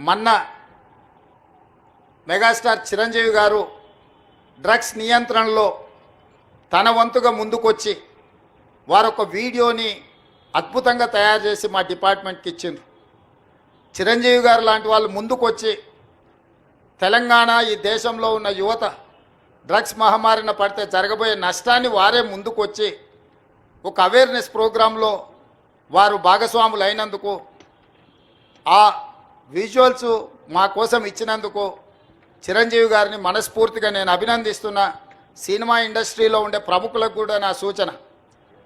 మొన్న మెగాస్టార్ చిరంజీవి గారు డ్రగ్స్ నియంత్రణలో తన వంతుగా ముందుకొచ్చి వారొక వీడియోని అద్భుతంగా తయారు చేసి మా డిపార్ట్మెంట్కి ఇచ్చిండ్రు. చిరంజీవి గారు లాంటి వాళ్ళు ముందుకొచ్చి తెలంగాణ ఈ దేశంలో ఉన్న యువత డ్రగ్స్ మహమ్మారిన పడితే జరగబోయే నష్టాన్ని వారే ముందుకొచ్చి ఒక అవేర్నెస్ ప్రోగ్రాంలో వారు భాగస్వాములు అయినందుకు, ఆ విజువల్స్ మా కోసం ఇచ్చినందుకు చిరంజీవి గారిని మనస్ఫూర్తిగా నేను అభినందిస్తున్నా. సినిమా ఇండస్ట్రీలో ఉండే ప్రముఖులకు కూడా నా సూచన,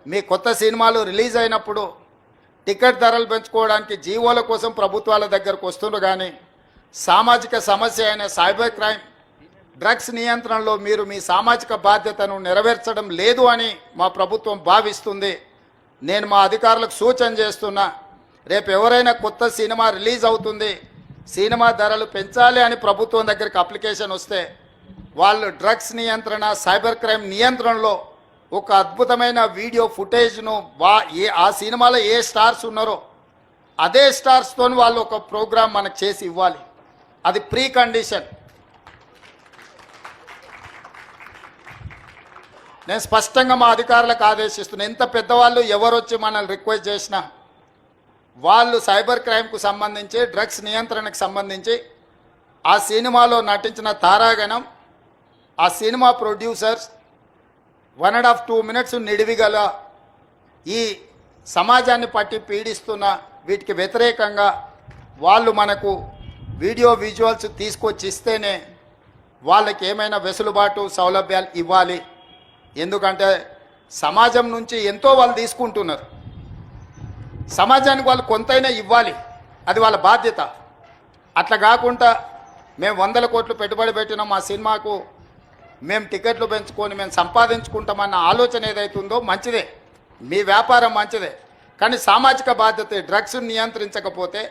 మీ కొత్త సినిమాలు రిలీజ్ అయినప్పుడు టికెట్ ధరలు పెంచుకోవడానికి జీవోల కోసం ప్రభుత్వాల దగ్గరకు వస్తుండ్రు, కానీ సామాజిక సమస్య అయిన సైబర్ క్రైమ్ డ్రగ్స్ నియంత్రణలో మీరు మీ సామాజిక బాధ్యతను నెరవేర్చడం లేదు అని మా ప్రభుత్వం భావిస్తుంది. నేను మా అధికారులకు సూచన చేస్తున్నా, రేపు ఎవరైనా కొత్త సినిమా రిలీజ్ అవుతుంది, సినిమా ధరలు పెంచాలి అని ప్రభుత్వం దగ్గరికి అప్లికేషన్ వస్తే వాళ్ళు డ్రగ్స్ నియంత్రణ సైబర్ క్రైమ్ నియంత్రణలో ఒక అద్భుతమైన వీడియో ఫుటేజ్ను ఆ సినిమాలో ఏ స్టార్స్ ఉన్నారో అదే స్టార్స్తో వాళ్ళు ఒక ప్రోగ్రాం మనకు చేసి ఇవ్వాలి. అది ప్రీ కండిషన్. నేను స్పష్టంగా మా అధికారులకు ఆదేశిస్తున్నాను, ఎంత పెద్దవాళ్ళు ఎవరొచ్చి మనల్ని రిక్వెస్ట్ చేసినా వాళ్ళు సైబర్ క్రైమ్కు సంబంధించి డ్రగ్స్ నియంత్రణకు సంబంధించి ఆ సినిమాలో నటించిన తారాగణం, ఆ సినిమా ప్రొడ్యూసర్స్ 1.5-2 minutes నిడివిగల ఈ సమాజాన్ని పట్టి పీడిస్తున్న వీటికి వ్యతిరేకంగా వాళ్ళు మనకు వీడియో విజువల్స్ తీసుకొచ్చి ఇస్తేనే వాళ్ళకి ఏమైనా వెసులుబాటు సౌలభ్యాలు ఇవ్వాలి. ఎందుకంటే సమాజం నుంచి ఎంతో వాళ్ళు తీసుకుంటున్నారు, సమాజానికి వాళ్ళు కొంతైనా ఇవ్వాలి, అది వాళ్ళ బాధ్యత. అట్లా కాకుండా మేము 100 కోట్లు పెట్టుబడి పెట్టినాం మా సినిమాకు, మేము టికెట్లు పెంచుకొని మేము సంపాదించుకుంటామన్న ఆలోచన ఏదైతుందో మంచిదే, మీ వ్యాపారం మంచిదే, కానీ సామాజిక బాధ్యత. డ్రగ్స్ నియంత్రించకపోతే,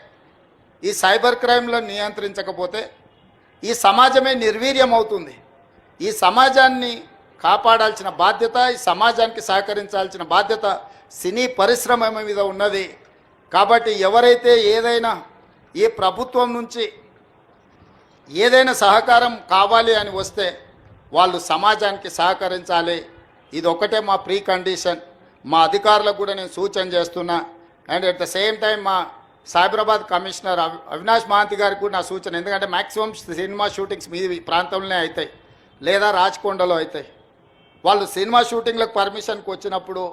ఈ సైబర్ క్రైమ్లో నియంత్రించకపోతే ఈ సమాజమే నిర్వీర్యం అవుతుంది. ఈ సమాజాన్ని కాపాడాల్సిన బాధ్యత, ఈ సమాజానికి సహకరించాల్సిన బాధ్యత సినీ పరిశ్రమ మీద ఉన్నది. కాబట్టి ఎవరైతే ఏదైనా ఈ ప్రభుత్వం నుంచి ఏదైనా సహకారం కావాలి అని వస్తే వాళ్ళు సమాజానికి సహకరించాలి. ఇది ఒకటే మా ప్రీ కండిషన్. మా అధికారులకు కూడా నేను సూచన చేస్తున్నా. And at the same time మా సైబరాబాద్ కమిషనర్ అవినాష్ మహాంతి గారికి కూడా నా సూచన, ఎందుకంటే మ్యాక్సిమం సినిమా షూటింగ్స్ మీ ప్రాంతంలోనే అవుతాయి లేదా రాచకొండలో అవుతాయి. వాళ్ళు సినిమా షూటింగ్లకు పర్మిషన్కి వచ్చినప్పుడు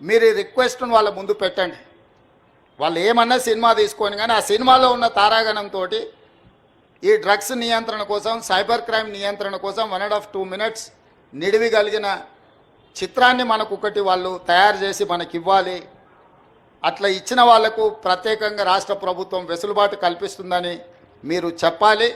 మీరు ఈ రిక్వెస్ట్ను వాళ్ళ ముందు పెట్టండి. వాళ్ళు ఏమన్నా సినిమా తీసుకొని, కానీ ఆ సినిమాలో ఉన్న తారాగణంతో ఈ డ్రగ్స్ నియంత్రణ కోసం, సైబర్ క్రైమ్ నియంత్రణ కోసం 1.5-2 minutes నిడివి కలిగిన చిత్రాన్ని మనకు ఒకటి వాళ్ళు తయారు చేసి మనకి ఇవ్వాలి. అట్లా ఇచ్చిన వాళ్లకు ప్రత్యేకంగా రాష్ట్ర ప్రభుత్వం వెసులుబాటు కల్పిస్తుందని మీరు చెప్పాలి.